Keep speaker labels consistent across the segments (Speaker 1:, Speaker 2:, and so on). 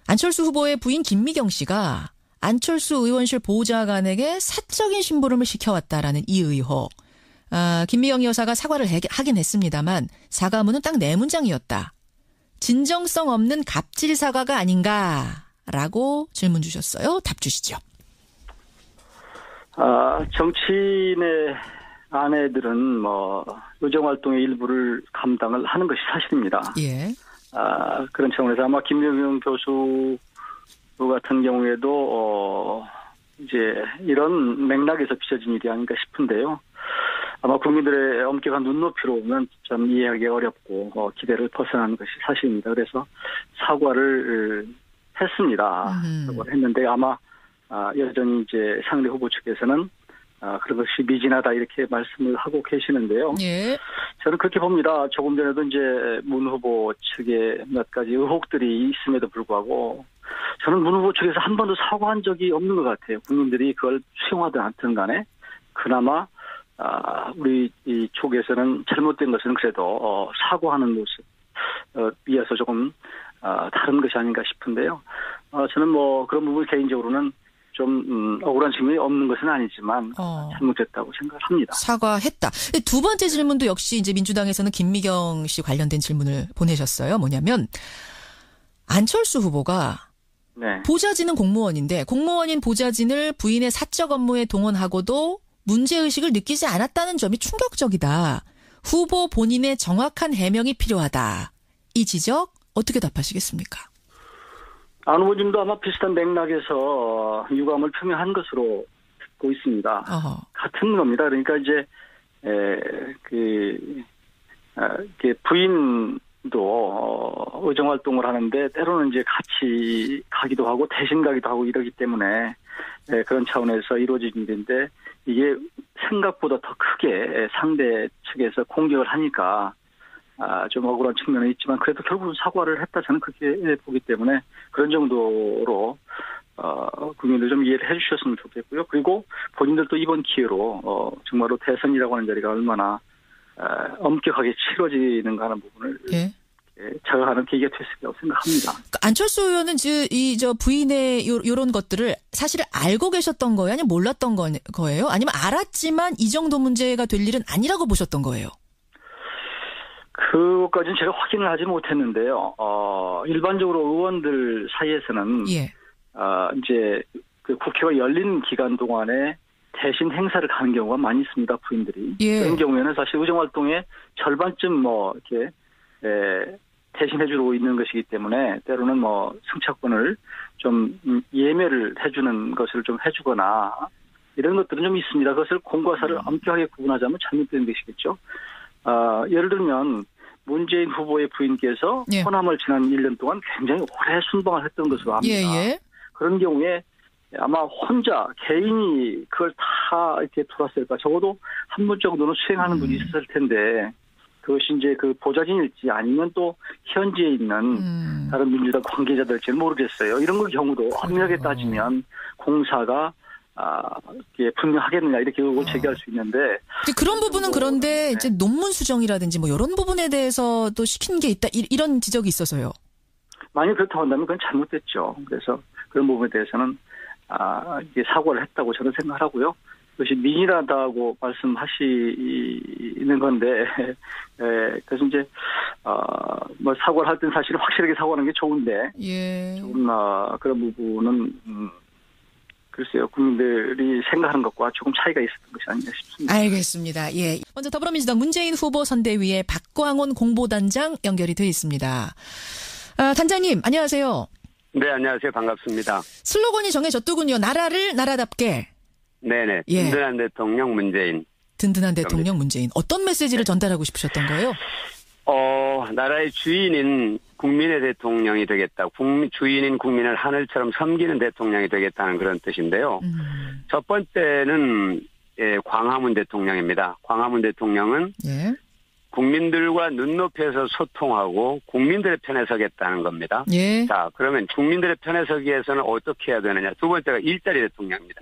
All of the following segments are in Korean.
Speaker 1: 안철수 후보의 부인 김미경 씨가 안철수 의원실 보좌관에게 사적인 심부름을 시켜왔다라는 이 의혹. 김미경 여사가 사과를 하긴 했습니다만 사과문은 딱 4문장이었다. 진정성 없는 갑질 사과가 아닌가라고 질문 주셨어요. 답 주시죠.
Speaker 2: 정치인의 아내들은 의정활동의 일부를 감당을 하는 것이 사실입니다.
Speaker 1: 예.
Speaker 2: 그런 차원에서 아마 김명경 교수 같은 경우에도 이제 이런 맥락에서 빚어진 일이 아닌가 싶은데요. 아마 국민들의 엄격한 눈높이로 보면 참 이해하기 어렵고 기대를 벗어나는 것이 사실입니다. 그래서 사과를 했습니다. 사과를 했는데 아마 여전히 이제 상대 후보 측에서는 그런 것이 미진하다 이렇게 말씀을 하고 계시는데요.
Speaker 1: 예.
Speaker 2: 저는 그렇게 봅니다. 조금 전에도 이제 문 후보 측에 몇 가지 의혹들이 있음에도 불구하고 저는 문 후보 측에서 한 번도 사과한 적이 없는 것 같아요. 국민들이 그걸 수용하든 않든 간에 그나마 우리 이 쪽에서는 잘못된 것은 그래도 사과하는 모습 비해서 조금 다른 것이 아닌가 싶은데요. 저는 그런 부분 개인적으로는 좀 억울한 측면이 없는 것은 아니지만 잘못했다고 생각을 합니다.
Speaker 1: 사과했다. 두 번째 질문도 역시 이제 민주당에서는 김미경 씨 관련된 질문을 보내셨어요. 뭐냐면 안철수 후보가
Speaker 2: 네.
Speaker 1: 보좌진은 공무원인데 공무원인 보좌진을 부인의 사적 업무에 동원하고도 문제의식을 느끼지 않았다는 점이 충격적이다. 후보 본인의 정확한 해명이 필요하다. 이 지적 어떻게 답하시겠습니까?
Speaker 2: 안 후보님도 아마 비슷한 맥락에서 유감을 표명한 것으로 듣고 있습니다. 같은 겁니다. 그러니까 이제 부인도 의정활동을 하는데 때로는 이제 같이 가기도 하고 대신 가기도 하고 이러기 때문에 그런 차원에서 이루어진 일인데 이게 생각보다 더 크게 상대 측에서 공격을 하니까 좀 억울한 측면은 있지만 그래도 결국은 사과를 했다 저는 그렇게 보기 때문에 그런 정도로 국민들 좀 이해를 해 주셨으면 좋겠고요. 그리고 본인들도 이번 기회로 정말로 대선이라고 하는 자리가 얼마나 엄격하게 치러지는가 하는 부분을 자각하는 계기가 됐을 거라고 생각합니다.
Speaker 1: 안철수 의원은 저 부인의 요런 것들을 사실 알고 계셨던 거예요? 아니면 몰랐던 거예요? 아니면 알았지만 이 정도 문제가 될 일은 아니라고 보셨던 거예요?
Speaker 2: 그것까지는 제가 확인을 하지 못했는데요. 일반적으로 의원들 사이에서는 이제 그 국회가 열린 기간 동안에 대신 행사를 가는 경우가 많이 있습니다. 부인들이. 그런 경우에는 사실 의정활동의 절반쯤 이렇게 대신해주고 있는 것이기 때문에 때로는 승차권을 좀 예매를 해주는 것을 좀 해주거나 이런 것들은 좀 있습니다. 그것을 공과 사를 엄격하게 구분하자면 잘못된 것이겠죠. 예를 들면 문재인 후보의 부인께서 호남을 지난 1년 동안 굉장히 오래 순방을 했던 것으로 압니다. 그런 경우에 아마 혼자 개인이 그걸 다 이렇게 돌았을까 적어도 한 분 정도는 수행하는 분이 있었을 텐데 그것이 이제 그 보좌진일지 아니면 또 현지에 있는 다른 민주당 관계자들일지는 모르겠어요. 이런 걸 경우도 엄밀하게 따지면 공사가 분명하겠느냐 이렇게 의혹을 제기할 수 있는데
Speaker 1: 그런 부분은 그런데 이제 논문 수정이라든지 이런 부분에 대해서도 시킨 게 있다 이런 지적이 있어서요.
Speaker 2: 만약 그렇다고 한다면 그건 잘못됐죠. 그래서 그런 부분에 대해서는 이게 사과를 했다고 저는 생각하고요. 그것이 미진하다고 말씀하시는 건데 그래서 이제 사과를 할 땐 사실은 확실하게 사과하는 게 좋은데 조금 그런 부분은 글쎄요. 국민들이 생각하는 것과 조금 차이가 있었던 것이 아닌가 싶습니다.
Speaker 1: 알겠습니다. 예. 먼저 더불어민주당 문재인 후보 선대위의 박광원 공보단장 연결이 되어 있습니다. 단장님 안녕하세요.
Speaker 3: 네, 안녕하세요. 반갑습니다.
Speaker 1: 슬로건이 정해졌더군요. 나라를 나라답게.
Speaker 3: 네네. 든든한 대통령 문재인.
Speaker 1: 든든한 대통령 문재인. 어떤 메시지를 전달하고 싶으셨던 거예요?
Speaker 3: 나라의 주인인 국민의 대통령이 되겠다. 주인인 국민을 하늘처럼 섬기는 대통령이 되겠다는 그런 뜻인데요. 첫 번째는 광화문 대통령입니다. 광화문 대통령은 국민들과 눈높이에서 소통하고 국민들의 편에 서겠다는 겁니다. 자, 그러면 국민들의 편에 서기 위해서는 어떻게 해야 되느냐. 두 번째가 일자리 대통령입니다.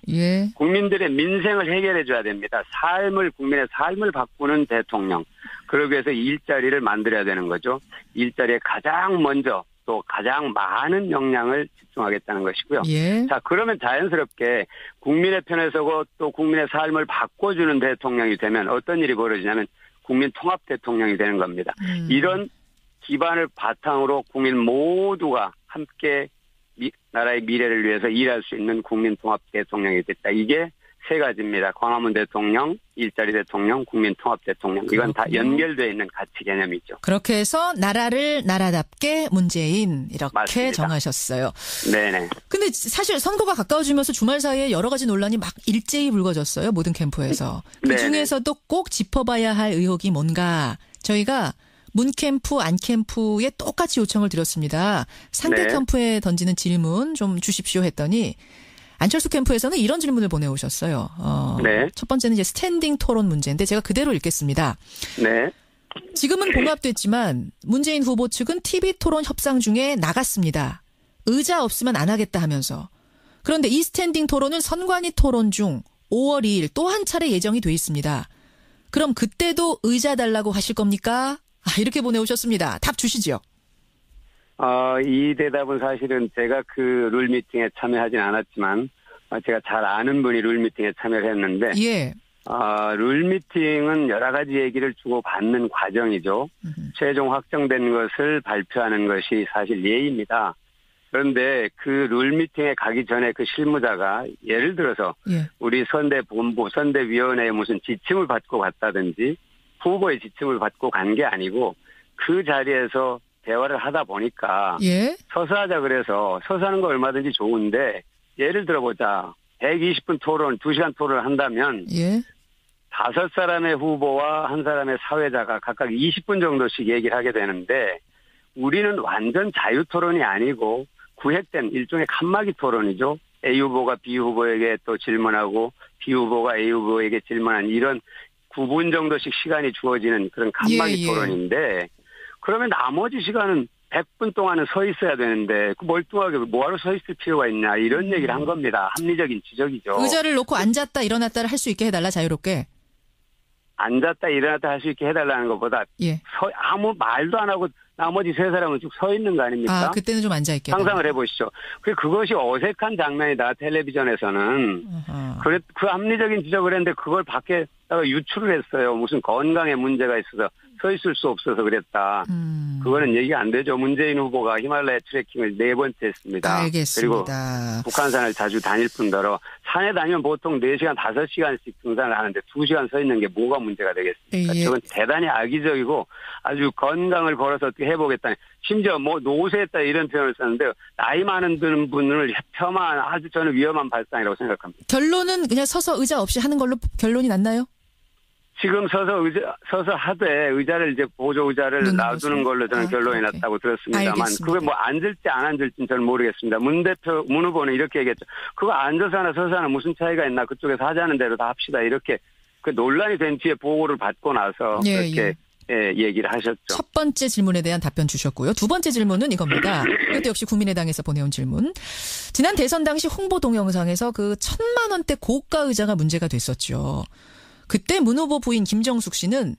Speaker 3: 국민들의 민생을 해결해 줘야 됩니다. 국민의 삶을 바꾸는 대통령. 그러기 위해서 일자리를 만들어야 되는 거죠. 일자리에 가장 먼저 또 가장 많은 역량을 집중하겠다는 것이고요.
Speaker 1: 예.
Speaker 3: 자, 그러면 자연스럽게 국민의 편에 서고 또 국민의 삶을 바꿔주는 대통령이 되면 어떤 일이 벌어지냐면 국민 통합 대통령이 되는 겁니다. 이런 기반을 바탕으로 국민 모두가 함께 나라의 미래를 위해서 일할 수 있는 국민 통합 대통령이 됐다. 이게 세 가지입니다. 광화문 대통령, 일자리 대통령, 국민 통합 대통령. 이건 다 연결되어 있는 가치 개념이죠.
Speaker 1: 그렇게 해서 나라를 나라답게 문재인 이렇게
Speaker 3: 맞습니다.
Speaker 1: 정하셨어요.
Speaker 3: 네네.
Speaker 1: 근데 사실 선거가 가까워지면서 주말 사이에 여러 가지 논란이 막 일제히 불거졌어요. 모든 캠프에서. 그중에서도 꼭 짚어봐야 할 의혹이 뭔가 저희가 문 캠프, 안 캠프에 똑같이 요청을 드렸습니다. 상대
Speaker 3: 네.
Speaker 1: 캠프에 던지는 질문 좀 주십시오 했더니 안철수 캠프에서는 이런 질문을 보내오셨어요.
Speaker 3: 네.
Speaker 1: 첫 번째는 이제 스탠딩 토론 문제인데 제가 그대로 읽겠습니다.
Speaker 3: 네.
Speaker 1: 지금은 봉합됐지만 문재인 후보 측은 TV 토론 협상 중에 나갔습니다. 의자 없으면 안 하겠다 하면서. 그런데 이 스탠딩 토론은 선관위 토론 중 5월 2일 또 한 차례 예정이 돼 있습니다. 그럼 그때도 의자 달라고 하실 겁니까? 이렇게 보내오셨습니다. 답 주시죠.
Speaker 3: 이 대답은 사실은 제가 그 룰미팅에 참여하진 않았지만 제가 잘 아는 분이 룰미팅에 참여를 했는데
Speaker 1: 예.
Speaker 3: 룰미팅은 여러 가지 얘기를 주고받는 과정이죠. 최종 확정된 것을 발표하는 것이 사실 예의입니다. 그런데 그 룰미팅에 가기 전에 그 실무자가 예를 들어서
Speaker 1: 예.
Speaker 3: 우리 선대본부, 선대위원회에 무슨 지침을 받고 갔다든지 후보의 지침을 받고 간 게 아니고 그 자리에서 대화를 하다 보니까
Speaker 1: 예.
Speaker 3: 서서 하자 그래서 서서 하는 거 얼마든지 좋은데 예를 들어보자. 120분 토론, 2시간 토론을 한다면
Speaker 1: 예.
Speaker 3: 5사람의 후보와 1사람의 사회자가 각각 20분 정도씩 얘기를 하게 되는데 우리는 완전 자유토론이 아니고 구획된 일종의 칸막이 토론이죠. A 후보가 B 후보에게 또 질문하고 B 후보가 A 후보에게 질문한 이런 9분 정도씩 시간이 주어지는 그런 칸막이 토론인데 그러면 나머지 시간은 100분 동안은 서 있어야 되는데 그 멀뚱하게 뭐하러 서 있을 필요가 있냐 이런 얘기를 한 겁니다. 합리적인 지적이죠.
Speaker 1: 의자를 놓고 앉았다 일어났다를 할 수 있게 해달라 자유롭게.
Speaker 3: 앉았다 일어났다 할 수 있게 해달라는 것보다
Speaker 1: 예.
Speaker 3: 아무 말도 안 하고 나머지 세 사람은 쭉 서 있는 거 아닙니까?
Speaker 1: 그때는 좀 앉아있게.
Speaker 3: 상상을 해보시죠. 그것이 어색한 장면이다. 텔레비전에서는. 그 합리적인 지적을 했는데 그걸 밖에다가 유출을 했어요. 무슨 건강에 문제가 있어서 서 있을 수 없어서 그랬다. 그거는 얘기가 안 되죠. 문재인 후보가 히말라야 트레킹을 4번째 했습니다.
Speaker 1: 알겠습니다.
Speaker 3: 그리고 북한산을 자주 다닐 뿐더러 산에 다니면 보통 4시간, 5시간씩 등산을 하는데 2시간 서 있는 게 뭐가 문제가 되겠습니까?
Speaker 1: 예.
Speaker 3: 저건 대단히 악의적이고 아주 건강을 걸어서 어떻게 해보겠다니. 심지어 뭐 노쇠했다 이런 표현을 썼는데 나이 많은 분을 폄하한 아주 저는 위험한 발상이라고 생각합니다.
Speaker 1: 결론은 그냥 서서 의자 없이 하는 걸로 결론이 났나요?
Speaker 3: 지금 서서 하되 의자를 이제 보조 의자를 놔두는 걸로 저는 결론이 났다고 들었습니다만
Speaker 1: 알겠습니다.
Speaker 3: 그게 뭐 앉을지 안 앉을지는 저는 모르겠습니다. 문 후보는 이렇게 얘기했죠. 그거 앉아서 하나 서서 하나 무슨 차이가 있나 그쪽에서 하자는 대로 다 합시다. 이렇게 그 논란이 된 뒤에 보고를 받고 나서 그렇게 얘기를 하셨죠.
Speaker 1: 첫 번째 질문에 대한 답변 주셨고요. 두 번째 질문은 이겁니다. 이것도 역시 국민의당에서 보내온 질문. 지난 대선 당시 홍보 동영상에서 그 1,000만 원대 고가 의자가 문제가 됐었죠. 그때 문 후보 부인 김정숙 씨는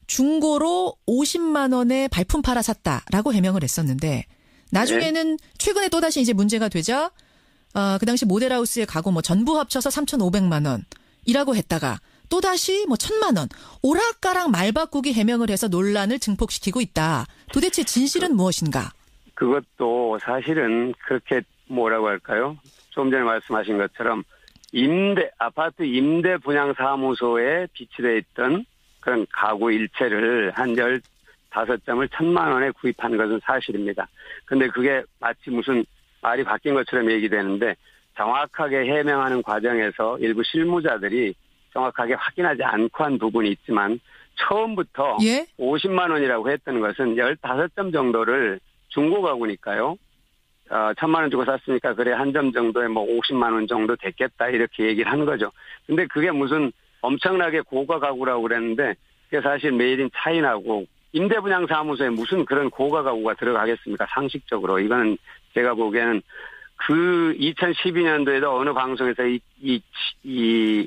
Speaker 1: 중고로 50만 원에 발품 팔아 샀다라고 해명을 했었는데 나중에는 최근에 또다시 이제 문제가 되자 그 당시 모델하우스의 가구 뭐 전부 합쳐서 3,500만 원이라고 했다가 또다시 뭐 1,000만 원 오락가락 말바꾸기 해명을 해서 논란을 증폭시키고 있다. 도대체 진실은 무엇인가?
Speaker 3: 그것도 사실은 그렇게 뭐라고 할까요? 좀 전에 말씀하신 것처럼 아파트 임대 분양 사무소에 비치되어 있던 그런 가구 일체를 한 15점을 1,000만 원에 구입한 것은 사실입니다. 근데 그게 마치 무슨 말이 바뀐 것처럼 얘기되는데 정확하게 해명하는 과정에서 일부 실무자들이 정확하게 확인하지 않고 한 부분이 있지만 처음부터 50만 원이라고 했던 것은 15점 정도를 중고 가구니까요. 1,000만 원 주고 샀으니까 그래 한 점 정도에 뭐 50만 원 정도 됐겠다 이렇게 얘기를 한 거죠. 근데 그게 무슨 엄청나게 고가 가구라고 그랬는데 그게 사실 메이드 인 차이나고 임대분양 사무소에 무슨 그런 고가 가구가 들어가겠습니까? 상식적으로. 이거는 제가 보기에는 그 2012년도에도 어느 방송에서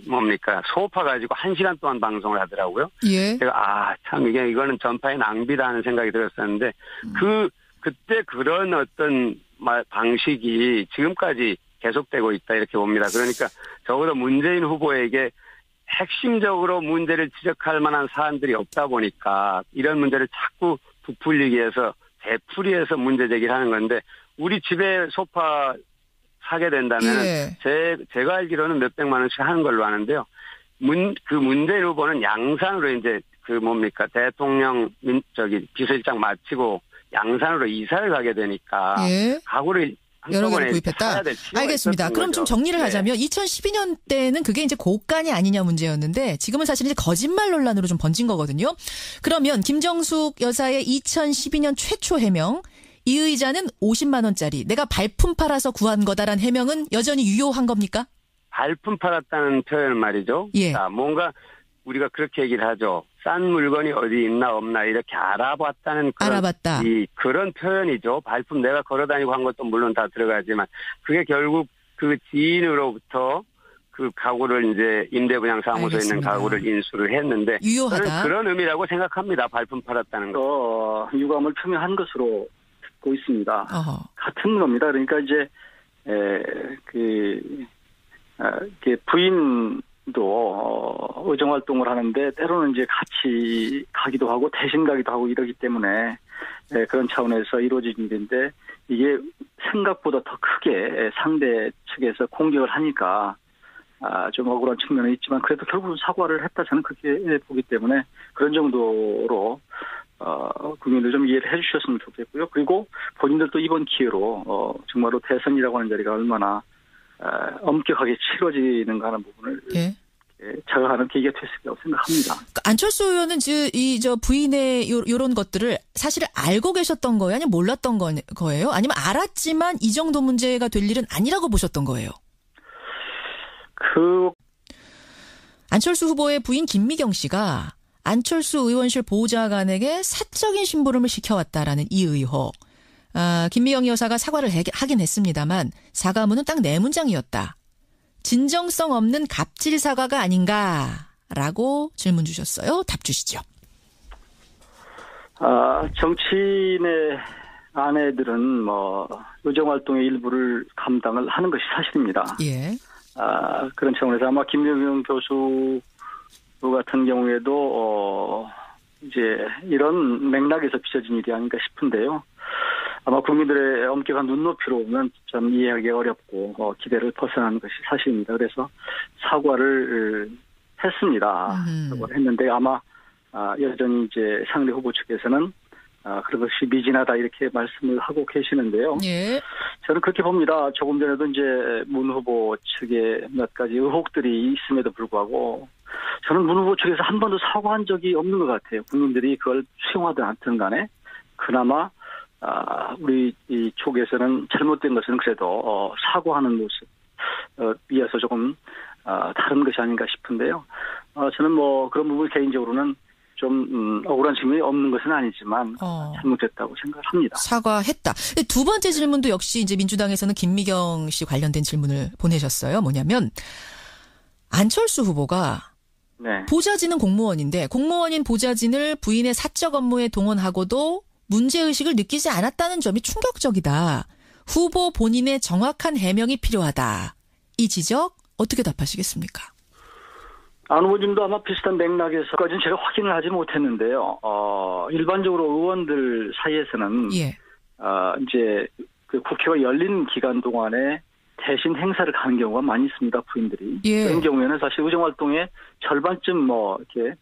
Speaker 3: 뭡니까 소파 가지고 1시간 동안 방송을 하더라고요. 제가 참 이거는 전파의 낭비다 하는 생각이 들었었는데 그 그때 그런 어떤 방식이 지금까지 계속되고 있다 이렇게 봅니다. 그러니까 적어도 문재인 후보에게 핵심적으로 문제를 지적할 만한 사안들이 없다 보니까 이런 문제를 자꾸 부풀리기 위해서 되풀이해서 문제 제기를 하는 건데 우리 집에 소파 사게 된다면 제가 알기로는 몇백만 원씩 하는 걸로 아는데요. 그 문재인 후보는 양산으로 이제 대통령 비서실장 마치고 양산으로 이사를 가게 되니까 가구를
Speaker 1: 여러 개를 구입했다. 알겠습니다. 그럼 좀 정리를 하자면 2012년 때는 그게 이제 고간이 아니냐 문제였는데 지금은 사실 이제 거짓말 논란으로 좀 번진 거거든요. 그러면 김정숙 여사의 2012년 최초 해명, 이 의자는 50만 원짜리 내가 발품 팔아서 구한 거다라는 해명은 여전히 유효한 겁니까? 발품
Speaker 3: 팔았다는 표현 말이죠. 자, 뭔가 우리가 그렇게 얘기를 하죠. 싼 물건이 어디 있나 없나 이렇게 알아봤다는 그런 표현이죠. 발품 내가 걸어다니고 한 것도 물론 다 들어가지만 그게 결국 그 지인으로부터 그 가구를 이제 임대분양사무소에 있는 가구를 인수를 했는데
Speaker 1: 유효하다.
Speaker 3: 그런 의미라고 생각합니다. 발품 팔았다는 거.
Speaker 2: 유감을 표명한 것으로 듣고 있습니다. 같은 겁니다. 그러니까 이제 부인 도 의정활동을 하는데 때로는 이제 같이 가기도 하고 대신 가기도 하고 이러기 때문에 그런 차원에서 이루어진 일인데 이게 생각보다 더 크게 상대 측에서 공격을 하니까 좀 억울한 측면은 있지만 그래도 결국은 사과를 했다 저는 그렇게 보기 때문에 그런 정도로 국민들 좀 이해를 해 주셨으면 좋겠고요. 그리고 본인들도 이번 기회로 정말로 대선이라고 하는 자리가 얼마나 엄격하게 치러지는가 하는 부분을 자각하는 계기가 됐을 거라고 생각합니다.
Speaker 1: 안철수 의원은 저 부인의 요런 것들을 사실 알고 계셨던 거예요? 아니면 몰랐던 거예요? 아니면 알았지만 이 정도 문제가 될 일은 아니라고 보셨던 거예요? 안철수 후보의 부인 김미경 씨가 안철수 의원실 보좌관에게 사적인 심부름을 시켜왔다라는 이 의혹. 김미경 여사가 사과를 하긴 했습니다만 사과문은 딱 4문장이었다. 진정성 없는 갑질 사과가 아닌가라고 질문 주셨어요. 답 주시죠.
Speaker 2: 정치인의 아내들은 의정활동의 일부를 감당을 하는 것이 사실입니다. 그런 차원에서 아마 김미경 교수 같은 경우에도 이제 이런 맥락에서 빚어진 일이 아닌가 싶은데요. 아마 국민들의 엄격한 눈높이로 보면 참 이해하기 어렵고 기대를 벗어나는 것이 사실입니다. 그래서 사과를 했습니다. 사과를 했는데 아마 여전히 이제 상대 후보 측에서는 그런 것이 미진하다 이렇게 말씀을 하고 계시는데요. 저는 그렇게 봅니다. 조금 전에도 이제 문 후보 측에 몇 가지 의혹들이 있음에도 불구하고 저는 문 후보 측에서 한 번도 사과한 적이 없는 것 같아요. 국민들이 그걸 수용하든 않든 간에 그나마 우리 이 쪽에서는 잘못된 것은 그래도 사과하는 모습 이어서 조금 다른 것이 아닌가 싶은데요. 저는 그런 부분 개인적으로는 좀 억울한 측면이 없는 것은 아니지만 잘못됐다고 생각을 합니다.
Speaker 1: 사과했다. 두 번째 질문도 역시 이제 민주당에서는 김미경 씨 관련된 질문을 보내셨어요. 뭐냐면 안철수 후보가 보좌진은 공무원인데 공무원인 보좌진을 부인의 사적 업무에 동원하고도 문제의식을 느끼지 않았다는 점이 충격적이다. 후보 본인의 정확한 해명이 필요하다. 이 지적 어떻게 답하시겠습니까?
Speaker 2: 안 후보님도 아마 비슷한 맥락에서까지는 제가 확인을 하지 못했는데요. 일반적으로 의원들 사이에서는 이제 그 국회가 열린 기간 동안에 대신 행사를 가는 경우가 많이 있습니다. 부인들이. 그런 경우에는 사실 의정활동의 절반쯤 이렇게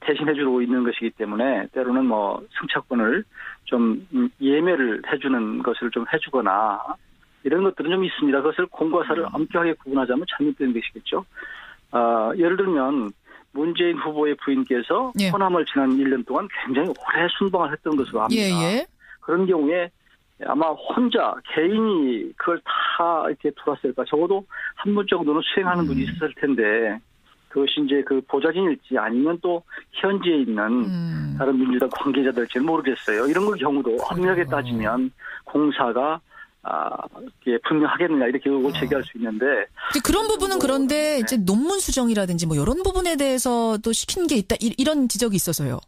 Speaker 2: 대신해주고 있는 것이기 때문에 때로는 승차권을 좀 예매를 해주는 것을 좀 해주거나 이런 것들은 좀 있습니다. 그것을 공과 사를 엄격하게 구분하자면 잘못된 것이겠죠. 예를 들면 문재인 후보의 부인께서 호남을 지난 1년 동안 굉장히 오래 순방을 했던 것으로 압니다. 그런 경우에 아마 혼자 개인이 그걸 다 이렇게 돌았을까. 적어도 한 분 정도는 수행하는 분이 있었을 텐데 그것이 이제 그 보좌진일지 아니면 또 현지에 있는 다른 민주당 관계자들일지는 모르겠어요. 이런 걸 경우도 엄밀하게 따지면 공사가 분명하겠느냐 이렇게 의혹을 제기할 수 있는데
Speaker 1: 그런 부분은 그런데 이제 논문 수정이라든지 이런 부분에 대해서도 시킨 게 있다 이런 지적이 있어서요.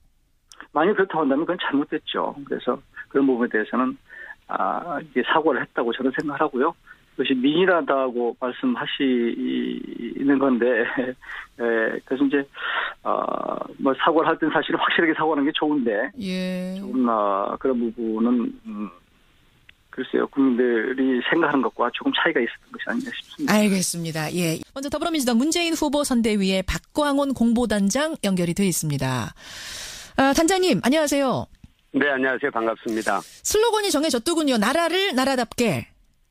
Speaker 2: 만약 그렇다고 한다면 그건 잘못됐죠. 그래서 그런 부분에 대해서는 이게 사고를 했다고 저는 생각하고요. 그것이 민일하다고 말씀하시는 건데, 그래서 이제 뭐 사고를 할 땐 사실은 확실하게 사고하는 게 좋은데,
Speaker 1: 예.
Speaker 2: 조금 그런 부분은 글쎄요, 국민들이 생각하는 것과 조금 차이가 있었던 것이 아닌가 싶습니다.
Speaker 1: 알겠습니다. 예. 먼저 더불어민주당 문재인 후보 선대위의 박광온 공보단장 연결이 되어 있습니다. 단장님, 안녕하세요.
Speaker 3: 네, 안녕하세요. 반갑습니다.
Speaker 1: 슬로건이 정해졌더군요. 나라를 나라답게.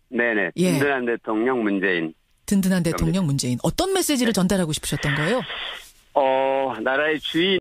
Speaker 3: 네네.
Speaker 1: 예.
Speaker 3: 든든한 대통령 문재인.
Speaker 1: 든든한 대통령 문재인. 어떤 메시지를 전달하고 싶으셨던 거예요?
Speaker 3: 나라의 주인.